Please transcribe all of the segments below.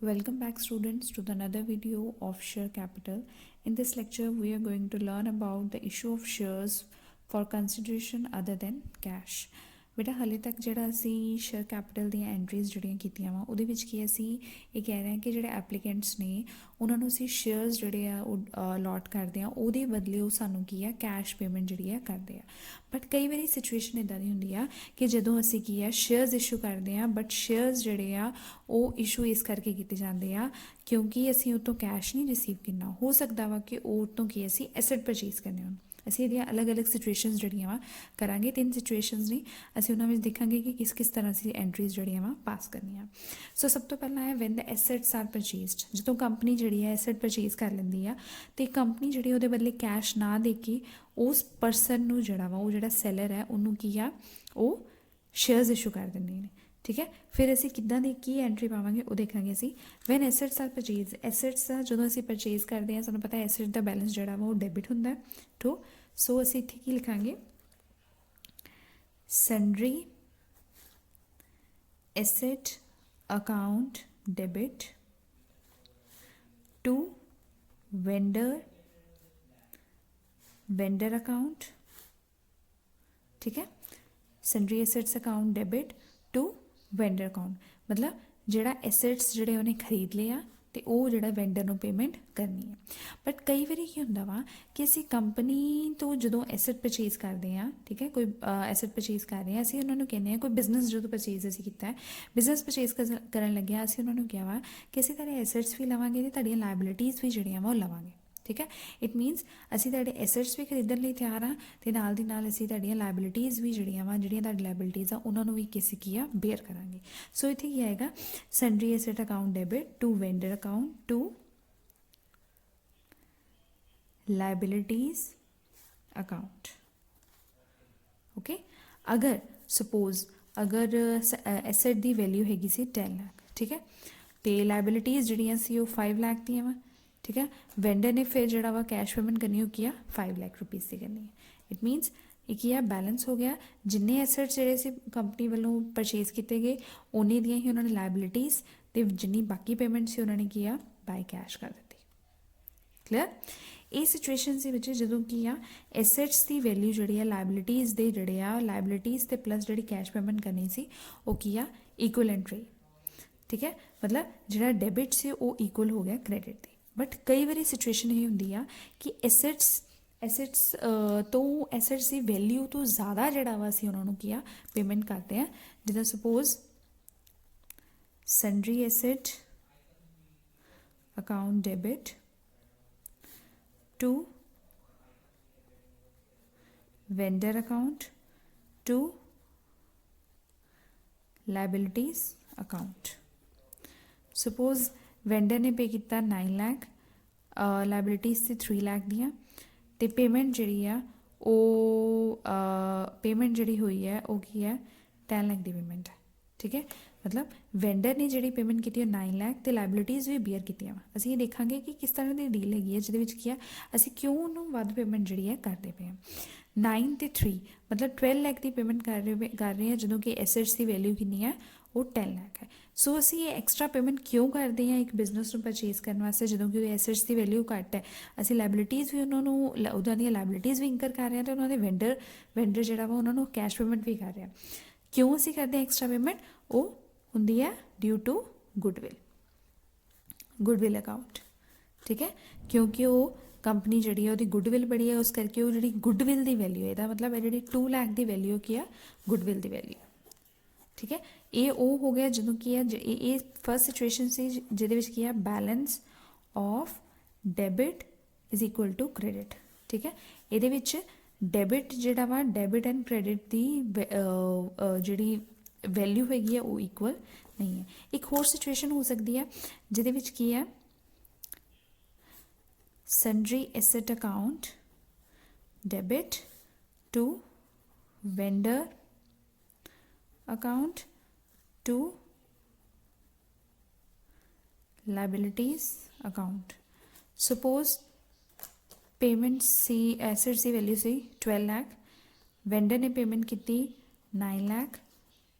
Welcome back students to another video of share capital. In this lecture we are going to learn about the issue of shares for consideration other than cash. बेटा हाले तक ਜਿਹੜਾ ਅਸੀਂ share capital ਦੀਆਂ entries ਜਿਹੜੀਆਂ ਕੀਤੀਆਂ ਵਾ ਉਹਦੇ ਵਿੱਚ ਕੀ ਅਸੀਂ ਇਹ ਕਹਿ ਰਹੇ ਹਾਂ ਕਿ ਜਿਹੜੇ ਐਪਲੀਕੈਂਟਸ ਨੇ ਉਹਨਾਂ ਨੂੰ ਅਸੀਂ ਸ਼ੇਅਰਸ ਜਿਹੜੇ ਆ ਉਹ ਅਲਾਟ ਕਰਦੇ ਆ ਉਹਦੇ ਬਦਲੇ ਉਹ ਸਾਨੂੰ ਕੀ ਆ ਕੈਸ਼ ਪੇਮੈਂਟ ਜਿਹੜੀ ਆ ਕਰਦੇ ਆ ਬਟ ਕਈ ਵਾਰੀ ਸਿਚੁਏਸ਼ਨ ਇਦਾਂ ਦੀ ਹੁੰਦੀ ਆ ਕਿ ਜਦੋਂ ਅਸੀਂ ਕੀ ਆ ਸ਼ੇਅਰਸ ਇਸ਼ੂ ਕਰਦੇ ਆ ਬਟ ਸ਼ੇਅਰਸ ਜਿਹੜੇ ਆ ਉਹ ਇਸ਼ੂ ਇਸ ਕਰਕੇ ਕੀਤੇ ਜਾਂਦੇ ਆ ਕਿਉਂਕਿ ਅਸੀਂ ਉਹ ਤੋਂ ਕੈਸ਼ ਨਹੀਂ ਰਿਸੀਵ ਕਰਨਾ ਹੋ ਸਕਦਾ ਵਾ ਕਿ ਉਹ ਤੋਂ ਕੀ ਅਸੀਂ ਐਸੈਟ ਪਰਚੇਜ਼ ਕਰਨੇ ਹੋਣ ਅਸੀਂ ਇਹਦੀਆਂ ਅਲੱਗ-ਅਲੱਗ ਸਿਚੁਏਸ਼ਨਸ ਜਿਹੜੀਆਂ ਵਾ ਕਰਾਂਗੇ ਤਿੰਨ ਸਿਚੁਏਸ਼ਨਸ ਨੇ ਅਸੀਂ ਉਹਨਾਂ ਵਿੱਚ ਦੇਖਾਂਗੇ ਕਿ ਕਿਸ ਤਰ੍ਹਾਂ ਅਸੀਂ ਐਂਟਰੀਜ਼ ਜਿਹੜੀਆਂ ਵਾ ਪਾਸ ਕਰਨੀਆਂ ਸੋ ਸਭ ਤੋਂ ਪਹਿਲਾਂ ਹੈ ਵੈਨ ਦ ਐਸੈਟਸ ਆਰ ਪਰਚੇਜ਼ਡ ਜਦੋਂ ਕੰਪਨੀ ਜਿਹੜੀ ਹੈ ਐਸੈਟ ਪਰਚੇਜ਼ ਕਰ ਲੈਂਦੀ ਆ ਤੇ ਕੰਪਨੀ ਜਿਹੜੀ ਉਹਦੇ ਬਦਲੇ ਕੈਸ਼ ਨਾ ਦੇ ਕੇ ਉਸ ਪਰਸਨ ਨੂੰ ਜਿਹੜਾ ਵਾ ਉਹ ਜਿਹੜਾ ਸੈਲਰ ਹੈ ਉਹਨੂੰ ਕੀ ਆ ਉਹ ਸ਼ੇਅਰਸ ਇਸ਼ੂ ਕਰ ਦਿੰਦੇ ਨੇ ਠੀਕ ਹੈ ਫਿਰ ਅਸੀਂ ਕਿੱਦਾਂ ਦੀ ਕੀ ਐਂਟਰੀ ਪਾਵਾਂਗੇ ਉਹ ਦੇਖਾਂਗੇ ਅਸੀਂ when assets are purchase assets ਦਾ ਜਦੋਂ ਅਸੀਂ ਪਰਚੇਜ਼ ਕਰਦੇ ਹਾਂ ਸਾਨੂੰ ਪਤਾ ਹੈ ਐਸੈਟ ਦਾ ਬੈਲੈਂਸ ਜਿਹੜਾ ਵਾ ਉਹ ਡੈਬਿਟ ਹੁੰਦਾ ਹੈ ਟੂ ਸੋ ਅਸੀਂ ਇੱਥੇ ਕੀ ਲਿਖਾਂਗੇ sundry asset account debit to vendor account ठीक है sundry assets account debit to vendor account मतलब ਜਿਹੜਾ ਐਸੈਟਸ ਜਿਹੜੇ ਉਹਨੇ ਖਰੀਦ ਲਏ ਆ ਤੇ ਉਹ ਜਿਹੜਾ ਵੈਂਡਰ ਨੂੰ ਪੇਮੈਂਟ ਕਰਨੀ ਹੈ ਬਟ ਕਈ ਵਾਰੀ ਕੀ ਹੁੰਦਾ ਵਾ ਕਿ ਅਸੀਂ ਕੰਪਨੀ ਤੋਂ ਜਦੋਂ ਐਸੈਟ ਪਰਚੇਜ਼ ਕਰਦੇ ਹਾਂ ਠੀਕ ਹੈ ਕੋਈ ਐਸੈਟ ਪਰਚੇਜ਼ ਕਰ ਰਹੇ ਹਾਂ ਅਸੀਂ ਉਹਨਾਂ ਨੂੰ ਕਹਿੰਦੇ ਹਾਂ ਕੋਈ ਬਿਜ਼ਨਸ ਜਦੋਂ ਪਰਚੇਜ਼ ਅਸੀਂ ਕੀਤਾ ਹੈ ਬਿਜ਼ਨਸ ਪਰਚੇਜ਼ ਕਰਨ ਲੱਗਿਆ ਅਸੀਂ ਉਹਨਾਂ ਨੂੰ ਕਿਹਾ ਵਾ ਕਿ ਅਸੀਂ ਤੁਹਾਡੇ ਐਸੈਟਸ ਵੀ ਲਵਾਂਗੇ ਤੇ ਤੁਹਾਡੀਆਂ ਲਾਇਬਿਲਿਟੀਜ਼ ਵੀ ਜਿਹੜੀਆਂ ਵਾ ਉਹ ਲਵਾਂਗੇ ਠੀਕ ਹੈ ਇਟ ਮੀਨਸ ਅਸੀਂ ਤੁਹਾਡੇ ਐਸੈਟਸ ਵੀ ਖਰੀਦਣ ਲਈ ਤਿਆਰ ਹਾਂ ਤੇ ਨਾਲ ਦੀ ਨਾਲ ਅਸੀਂ ਤੁਹਾਡੀਆਂ ਲਾਇਬਿਲਿਟੀਜ਼ ਵੀ ਜਿਹੜੀਆਂ ਤੁਹਾਡੀ ਲਾਇਬਿਲਿਟੀਜ਼ ਆ ਉਹਨਾਂ ਨੂੰ ਵੀ ਕਿਸੇ ਕੀ ਆ ਬੇਅਰ ਕਰਾਂਗੇ ਸੋ ਇੱਥੇ ਕੀ ਆਏਗਾ sundry asset account debit to vendor account to liabilities account okay ਅਗਰ ਸਪੋਜ਼ ਅਗਰ ਐਸੈਟ ਦੀ ਵੈਲਿਊ ਹੈਗੀ ਸੀ 10 ਲੱਖ ਠੀਕ ਹੈ ਤੇ ਲਾਇਬਿਲਿਟੀਜ਼ ਜਿਹੜੀਆਂ ਸੀ ਉਹ 5 ਲੱਖ ਦੀਆਂ ਵਾ ठीक है वेंडर ने फिर जो वा कैश पेमेंट करनी हो किया 5 लाख रुपीज़ की करनी है इट मीनस एक ही बैलेंस हो गया जिन्ने एसैट्स जोड़े से कंपनी वालों परचेज किए गए उन्नी दियाँ ही उन्होंने लायबिलिटीज़ तो जिन्नी बाकी पेमेंट से उन्होंने किया बाय कैश कर दी क्लियर ये सिचुएशन से जो की आ एसैट्स की वैल्यू जी लायबिलिटीज़ के जोड़े लायबिलिटीज़ तो प्लस जी कैश पेमेंट करनी सी वो की आ इक्वलेंट रही ठीक है मतलब जो डेबिट से वो इक्वल हो गया क्रेडिट की बट कई बार सिचुएशन ये होंगी आ कि एसैट्स तो एसैट्स की वैल्यू तो ज़्यादा जोड़ा वा असी उन्होंने किया पेमेंट करते हैं जिदा suppose sundry asset account debit to vendor account to liabilities account suppose vendor ने पे किया 9 लाख लायबिलिटीज़ से 3 लाख दियाँ तो पेमेंट जी पेमेंट जी हुई है वो की है 10 लाख की पेमेंट है ठीक है मतलब वेंडर ने जी पेमेंट की 9 लाख तो लायबिलिटीज़ भी बेयर की असीं ये देखा कि किस तरह की डील हैगी है जिहदे की है असीं क्यों उन्होंने वध पेमेंट जी है करते पे हैं 9 तो 3 मतलब 12 लाख की पेमेंट कर रहे हैं जो कि एसैट्स की वैल्यू कितनी है वो 10 लाख है सो असी ये एक्सट्रा पेमेंट क्यों करते हैं एक बिजनेस को परचेज करने वास्ते जो कि एसैट्स की वैल्यू घट है असी लायबिलिटीज़ भी उन्होंने उदा दी लायबिलिटीज़ भी इंकर कर रहे हैं तो उन्होंने वेंडर जोड़ा वा उन्होंने कैश पेमेंट भी कर रहे हैं क्यों असी करते हैं एक्सट्रा पेमेंट वो होंगी है ड्यू टू गुडविल अकाउंट ठीक है क्योंकि वो कंपनी जी वो गुडविल बड़ी है उस करके वो जी गुडविल की वैल्यू है यदा मतलब है जी 2 लाख की वैल्यू की है गुडविल की वैल्यू ठीक है ये वो हो गया जो कि है ये फर्स्ट सिचुएशन से जिहदे विच की है balance of debit is equal to credit ठीक है ये डेबिट जोड़ा वा डेबिट एंड क्रेडिट की जी वैल्यू हैगी है वो इक्वल नहीं है एक होर सिचुएशन हो सकती है जिहदे विच की है sundry asset account debit to vendor account to liabilities account suppose payment सी एसेट्स की वैल्यू सी 12 लाख वेंडर ने पेमेंट की 9 लाख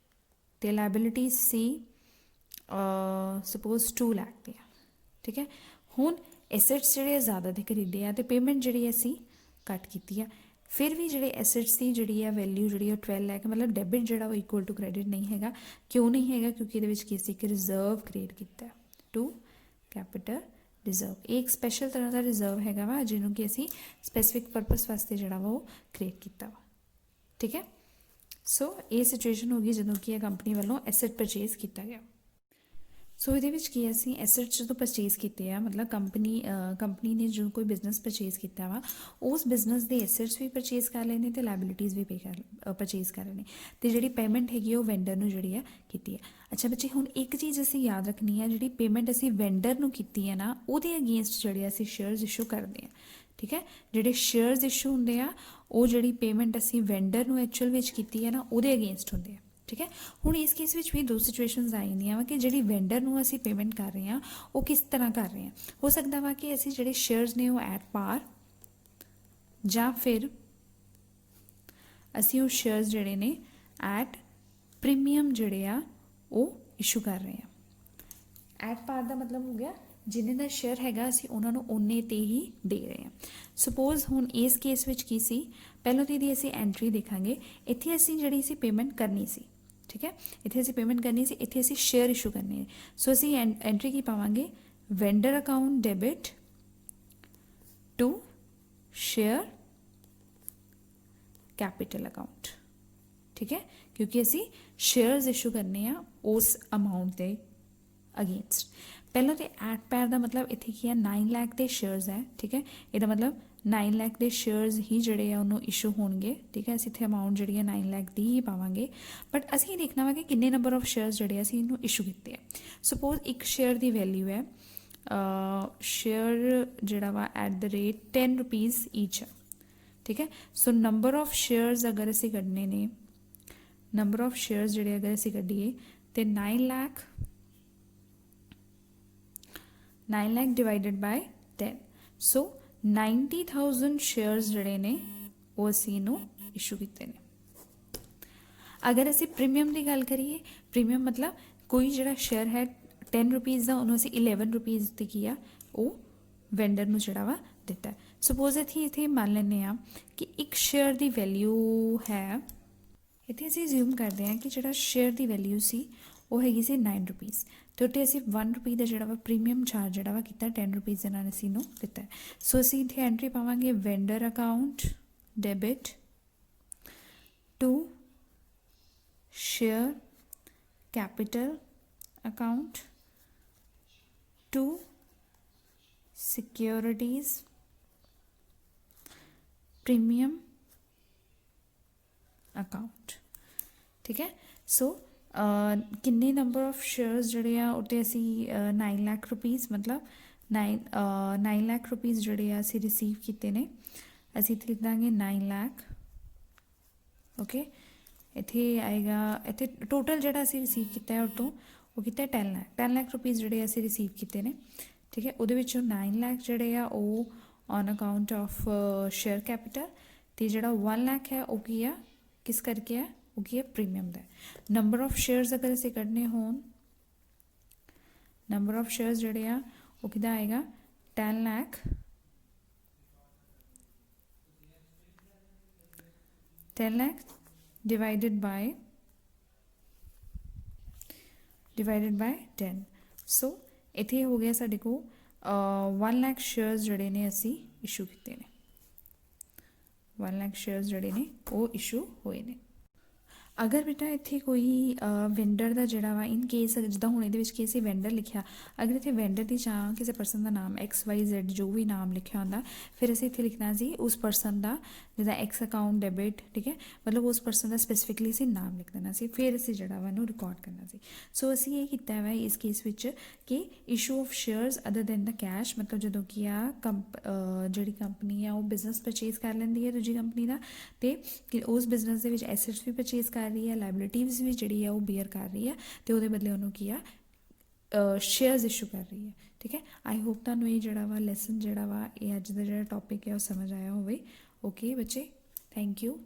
तो लायबिलिटीज़ सी ਸਪੋਜ਼ 2 ਲੱਖ ਦੀਆਂ, ਠੀਕ ਹੈ। ਹੁਣ ਐਸੈਟਸ ਜਿਹੜੇ ਜ਼ਿਆਦਾ ਦੇ ਖਰੀਦੇ ਆ ਅਤੇ ਪੇਮੈਂਟ ਜਿਹੜੀ ਅਸੀਂ ਘੱਟ ਕੀਤੀ ਆ, ਫਿਰ ਵੀ ਜਿਹੜੇ ਐਸੈਟਸ ਦੀ ਜਿਹੜੀ ਆ ਵੈਲਿਊ ਜਿਹੜੀ ਉਹ 12 ਲੱਖ, ਮਤਲਬ ਡੈਬਿਟ ਜਿਹੜਾ ਉਹ ਇਕੁਅਲ ਟੂ ਕ੍ਰੈਡਿਟ ਨਹੀਂ ਹੈਗਾ। ਕਿਉਂ ਨਹੀਂ ਹੈਗਾ? ਕਿਉਂਕਿ ਇਹਦੇ ਵਿੱਚ ਕੀ ਅਸੀਂ ਇੱਕ ਰਿਜ਼ਰਵ ਕ੍ਰੀਏਟ ਕੀਤਾ ਟੂ ਕੈਪੀਟਲ ਰਿਜ਼ਰਵ। ਇਹ ਇੱਕ ਸਪੈਸ਼ਲ ਤਰ੍ਹਾਂ ਦਾ ਰਿਜ਼ਰਵ ਹੈਗਾ ਵਾ ਜਿਹਨੂੰ ਕਿ ਅਸੀਂ ਸਪੈਸੀਫਿਕ ਪਰਪਸ ਵਾਸਤੇ ਜਿਹੜਾ ਵਾ ਉਹ ਕ੍ਰੀਏਟ ਕੀਤਾ ਵਾ, ਠੀਕ ਹੈ। ਸੋ ਇਹ ਸਿਚੁਏਸ਼ਨ ਹੋ ਗਈ ਜਦੋਂ ਕਿ ਇਹ ਕੰਪਨੀ ਵੱਲੋਂ ਐਸੈਟ ਪਰਚੇਜ਼ ਕੀਤਾ ਗਿਆ। ਸੋ ਇਹਦੇ ਵਿੱਚ ਕੀ ਅਸੀਂ ਐਸੈਟਸ ਜਦੋਂ ਪਰਚੇਜ਼ ਕੀਤੇ ਆ, ਮਤਲਬ ਕੰਪਨੀ ਨੇ ਜਦੋਂ ਕੋਈ ਬਿਜ਼ਨਸ ਪਰਚੇਜ਼ ਕੀਤਾ ਵਾ, ਉਸ ਬਿਜ਼ਨਸ ਦੇ ਐਸੈਟਸ ਵੀ ਪਰਚੇਜ਼ ਕਰ ਲੈਣੇ ਅਤੇ ਲਾਇਬਿਲਿਟੀਜ਼ ਵੀ ਪਰਚੇਜ਼ ਕਰ ਲੈਣੇ, ਅਤੇ ਜਿਹੜੀ ਪੇਮੈਂਟ ਹੈਗੀ ਉਹ ਵੈਂਡਰ ਨੂੰ ਜਿਹੜੀ ਆ ਕੀਤੀ ਹੈ। ਅੱਛਾ ਬੱਚੇ, ਹੁਣ ਇੱਕ ਚੀਜ਼ ਅਸੀਂ ਯਾਦ ਰੱਖਣੀ ਹੈ, ਜਿਹੜੀ ਪੇਮੈਂਟ ਅਸੀਂ ਵੈਂਡਰ ਨੂੰ ਕੀਤੀ ਹੈ ਨਾ, ਉਹਦੇ ਅਗੇਂਸਟ ਜਿਹੜੇ ਅਸੀਂ ਸ਼ੇਅਰਸ ਇਸ਼ੂ ਕਰਦੇ ਹਾਂ, ਠੀਕ ਹੈ। ਜਿਹੜੇ ਸ਼ੇਅਰਸ ਇਸ਼ੂ ਹੁੰਦੇ ਆ ਉਹ ਜਿਹੜੀ ਪੇਮੈਂਟ ਅਸੀਂ ਵੈਂਡਰ ਨੂੰ ਐਕਚੁਅਲ ਵਿੱਚ ਕੀਤੀ ਹੈ ਨਾ, ਉਹਦੇ ਅਗੇਂਸਟ ਹੁੰਦੇ ਆ, ਠੀਕ ਹੈ। ਹੁਣ ਇਸ ਕੇਸ ਵਿੱਚ ਵੀ ਦੋ ਸਿਚੁਏਸ਼ਨਸ ਆ ਜਾਂਦੀਆਂ ਵਾ ਕਿ ਜਿਹੜੀ ਵੈਂਡਰ ਨੂੰ ਅਸੀਂ ਪੇਮੈਂਟ ਕਰ ਰਹੇ ਹਾਂ ਉਹ ਕਿਸ ਤਰ੍ਹਾਂ ਕਰ ਰਹੇ ਹਾਂ। ਹੋ ਸਕਦਾ ਵਾ ਕਿ ਅਸੀਂ ਜਿਹੜੇ ਸ਼ੇਅਰਸ ਨੇ ਉਹ ਐਟ ਪਾਰ, ਜਾਂ ਫਿਰ ਅਸੀਂ ਉਹ ਸ਼ੇਅਰਸ ਜਿਹੜੇ ਨੇ ਐਟ ਪ੍ਰੀਮੀਅਮ ਜਿਹੜੇ ਆ ਉਹ ਇਸ਼ੂ ਕਰ ਰਹੇ ਹਾਂ। ਐਟ ਪਾਰ ਦਾ ਮਤਲਬ ਹੋ ਗਿਆ ਜਿੰਨੇ ਦਾ ਸ਼ੇਅਰ ਹੈਗਾ ਅਸੀਂ ਉਹਨਾਂ ਨੂੰ ਓਨੇ ਤੇ ਹੀ ਦੇ ਰਹੇ ਹਾਂ। ਸਪੋਜ਼ ਹੁਣ ਇਸ ਕੇਸ ਵਿੱਚ ਕੀ ਸੀ, ਪਹਿਲਾਂ ਤਾਂ ਇਹਦੀ ਅਸੀਂ ਐਂਟਰੀ ਦੇਖਾਂਗੇ। ਇੱਥੇ ਅਸੀਂ ਜਿਹੜੀ ਸੀ ਪੇਮੈਂਟ ਕਰਨੀ ਸੀ, ਠੀਕ ਹੈ। ਇੱਥੇ ਅਸੀਂ ਪੇਮੈਂਟ ਕਰਨੀ ਸੀ, ਇੱਥੇ ਅਸੀਂ ਸ਼ੇਅਰ ਇਸ਼ੂ ਕਰਨੇ। ਸੋ ਅਸੀਂ ਐਂਟਰੀ ਕੀ ਪਾਵਾਂਗੇ, vendor account debit to share capital account, ਠੀਕ ਹੈ, ਕਿਉਂਕਿ ਅਸੀਂ ਸ਼ੇਅਰਸ ਇਸ਼ੂ ਕਰਨੇ ਆ ਉਸ ਅਮਾਊਂਟ ਦੇ ਅਗੇਂਸਟ। ਪਹਿਲਾਂ ਤੇ ਐਟ ਪੈਰ ਦਾ ਮਤਲਬ ਇੱਥੇ ਕੀ ਹੈ, 9 ਲੱਖ ਦੇ ਸ਼ੇਅਰਸ ਹੈ, ਠੀਕ ਹੈ। ਇਹਦਾ ਮਤਲਬ 9 ਲੱਖ ਦੇ ਸ਼ੇਅਰਸ ਹੀ ਜਿਹੜੇ ਆ ਉਹਨੂੰ ਇਸ਼ੂ ਹੋਣਗੇ, ਠੀਕ ਹੈ। ਅਸੀਂ ਇੱਥੇ ਅਮਾਊਂਟ ਜਿਹੜੀ ਹੈ 9 ਲੱਖ ਦੀ ਹੀ ਪਾਵਾਂਗੇ, ਬਟ ਅਸੀਂ ਇਹ ਦੇਖਣਾ ਵਾ ਕਿ ਕਿੰਨੇ ਨੰਬਰ ਆਫ ਸ਼ੇਅਰਸ ਜਿਹੜੇ ਅਸੀਂ ਇਹਨੂੰ ਇਸ਼ੂ ਕੀਤੇ ਆ। ਸਪੋਜ਼ ਇੱਕ ਸ਼ੇਅਰ ਦੀ ਵੈਲਿਊ ਹੈ ਸ਼ੇਅਰ ਜਿਹੜਾ ਵਾ ਐਟ ਦ ਰੇਟ 10 ਰੁਪੀਜ਼ ਈਚ ਆ, ਠੀਕ ਹੈ। ਸੋ ਨੰਬਰ ਆਫ ਸ਼ੇਅਰਸ ਅਗਰ ਅਸੀਂ ਕੱਢਣੇ ਨੇ, ਨੰਬਰ ਆਫ ਸ਼ੇਅਰਸ ਜਿਹੜੇ ਅਗਰ ਅਸੀਂ ਕੱਢੀਏ ਤੇ 9 lakh divided by 10, so 90,000 shares ਜਿਹੜੇ ਨੇ ਉਹ ਅਸੀਂ ਇਹਨੂੰ ਇਸ਼ੂ ਕੀਤੇ ਨੇ। ਅਗਰ ਅਸੀਂ ਪ੍ਰੀਮੀਅਮ ਦੀ ਗੱਲ ਕਰੀਏ, ਪ੍ਰੀਮੀਅਮ ਮਤਲਬ ਕੋਈ ਜਿਹੜਾ ਸ਼ੇਅਰ ਹੈ 10 ਰੁਪੀਜ਼ ਦਾ, ਉਹਨੂੰ ਅਸੀਂ 11 ਰੁਪੀਜ਼ ਤੇ ਕੀ ਆ ਉਹ ਵੈਂਡਰ ਨੂੰ ਜਿਹੜਾ ਵਾ ਦਿੱਤਾ। ਸਪੋਜ਼ ਇੱਥੇ ਮੰਨ ਲੈਂਦੇ ਹਾਂ ਕਿ ਇੱਕ ਸ਼ੇਅਰ ਦੀ ਵੈਲਿਊ ਹੈ, ਇੱਥੇ ਅਸੀਂ ਅਸਿਊਮ ਕਰਦੇ ਹਾਂ ਕਿ ਜਿਹੜਾ ਸ਼ੇਅਰ ਦੀ ਵੈਲਿਊ ਸੀ ਉਹ ਹੈਗੀ ਸੀ 9 ਰੁਪੀਜ਼, ਅਤੇ ਉੱਤੇ ਅਸੀਂ 1 ਰੁਪੀ ਦਾ ਜਿਹੜਾ ਵਾ ਪ੍ਰੀਮੀਅਮ ਚਾਰਜ ਜਿਹੜਾ ਵਾ ਕੀਤਾ 10 ਰੁਪੀਜ਼ ਦੇ ਨਾਲ ਅਸੀਂ ਇਹਨੂੰ ਦਿੱਤਾ। ਸੋ ਅਸੀਂ ਇੱਥੇ ਐਂਟਰੀ ਪਾਵਾਂਗੇ vendor account debit to share capital account to securities premium account, ਠੀਕ ਹੈ। ਸੋ ਕਿੰਨੇ ਨੰਬਰ ਆਫ ਸ਼ੇਅਰਸ ਜਿਹੜੇ ਆ ਉੱਤੇ ਅਸੀਂ 9 ਲੱਖ ਰੁਪੀਜ਼ ਮਤਲਬ 9 ਲੱਖ ਰੁਪੀਜ਼ ਜਿਹੜੇ ਆ ਅਸੀਂ ਰਿਸੀਵ ਕੀਤੇ ਨੇ। ਅਸੀਂ ਇੱਥੇ ਲਿਖ ਦਾਂਗੇ 9 ਲੱਖ, ਓਕੇ। ਇੱਥੇ ਆਏਗਾ, ਇੱਥੇ ਟੋਟਲ ਜਿਹੜਾ ਅਸੀਂ ਰਿਸੀਵ ਕੀਤਾ ਹੈ ਉਹ ਤੋਂ ਉਹ ਕੀਤਾ 10 ਲੱਖ ਰੁਪੀਜ਼ ਜਿਹੜੇ ਅਸੀਂ ਰਿਸੀਵ ਕੀਤੇ ਨੇ, ਠੀਕ ਹੈ। ਉਹਦੇ ਵਿੱਚੋਂ 9 ਲੱਖ ਜਿਹੜੇ ਆ ਉਹ on account of share capital, ਅਤੇ ਜਿਹੜਾ 1 ਲੱਖ ਹੈ ਉਹ ਕੀ ਆ, ਕਿਸ ਕਰਕੇ ਆ, ਉਹ ਕੀ ਹੈ, premium the. Number of shares ਅਗਰ ਅਸੀਂ ਕੱਢਣੇ ਹੋਣ, ਨੰਬਰ ਆਫ ਸ਼ੇਅਰਸ ਜਿਹੜੇ ਆ ਉਹ ਕਿੱਦਾਂ ਆਏਗਾ, 10 ਲੱਖ ਡਿਵਾਈਡਡ ਬਾਈ 10। ਸੋ ਇੱਥੇ ਹੋ ਗਿਆ ਸਾਡੇ ਕੋਲ 1 ਲੱਖ ਸ਼ੇਅਰਸ ਜਿਹੜੇ ਨੇ ਅਸੀਂ ਇਸ਼ੂ ਕੀਤੇ ਨੇ, 1 ਲੱਖ ਸ਼ੇਅਰਸ ਜਿਹੜੇ ਨੇ ਉਹ ਇਸ਼ੂ ਹੋਏ ਨੇ। ਅਗਰ ਬੇਟਾ ਇੱਥੇ ਕੋਈ ਵੈਂਡਰ ਦਾ ਜਿਹੜਾ ਵਾ ਇਨ ਕੇਸ ਜਿੱਦਾਂ ਹੁਣ ਇਹਦੇ ਵਿੱਚ ਕੀ ਸੀ ਵੈਂਡਰ ਲਿਖਿਆ, ਅਗਰ ਇੱਥੇ ਵੈਂਡਰ ਦੀ ਜਾਂ ਕਿਸੇ ਪਰਸਨ ਦਾ ਨਾਮ XYZ ਜੋ ਵੀ ਨਾਮ ਲਿਖਿਆ ਹੁੰਦਾ, ਫਿਰ ਅਸੀਂ ਇੱਥੇ ਲਿਖਣਾ ਸੀ ਉਸ ਪਰਸਨ ਦਾ, ਜਿੱਦਾਂ X ਅਕਾਊਂਟ ਡੈਬਿਟ, ਠੀਕ ਹੈ, ਮਤਲਬ ਉਸ ਪਰਸਨ ਦਾ ਸਪੈਸੀਫਿਕਲੀ ਅਸੀਂ ਨਾਮ ਲਿਖ ਦੇਣਾ ਸੀ, ਫਿਰ ਅਸੀਂ ਜਿਹੜਾ ਵਾ ਇਹਨੂੰ ਰਿਕਾਰਡ ਕਰਨਾ ਸੀ। ਸੋ ਅਸੀਂ ਇਹ ਕੀਤਾ ਵਾ ਇਸ ਕੇਸ ਵਿੱਚ ਕਿ issue of shares other than the cash, ਮਤਲਬ ਜਦੋਂ ਕੀ ਆ ਜਿਹੜੀ ਕੰਪਨੀ ਆ ਉਹ ਬਿਜ਼ਨਸ ਪਰਚੇਜ਼ ਕਰ ਲੈਂਦੀ ਹੈ ਦੂਜੀ ਕੰਪਨੀ ਦਾ, ਅਤੇ ਉਸ ਬਿਜ਼ਨਸ ਦੇ ਵਿੱਚ ਐਸੈਟਸ ਵੀ ਪਰਚੇਜ਼ ਕਰ ਰਹੀ ਹੈ, ਲਾਇਬਿਲਿਟੀਜ਼ ਵੀ ਜਿਹੜੀ ਆ ਉਹ ਬੀਅਰ ਕਰ ਰਹੀ ਹੈ, ਅਤੇ ਉਹਦੇ ਬਦਲੇ ਉਹਨੂੰ ਕੀ ਆ ਸ਼ੇਅਰਸ ਇਸ਼ੂ ਕਰ ਰਹੀ ਹੈ, ਠੀਕ ਹੈ। ਆਈ ਹੋਪ ਤੁਹਾਨੂੰ ਇਹ ਜਿਹੜਾ ਵਾ ਲੈਸਨ ਜਿਹੜਾ ਵਾ ਇਹ ਅੱਜ ਦਾ ਜਿਹੜਾ ਟੌਪਿਕ ਹੈ ਉਹ ਸਮਝ ਆਇਆ ਹੋਵੇ। ਓਕੇ ਬੱਚੇ, ਥੈਂਕ ਯੂ।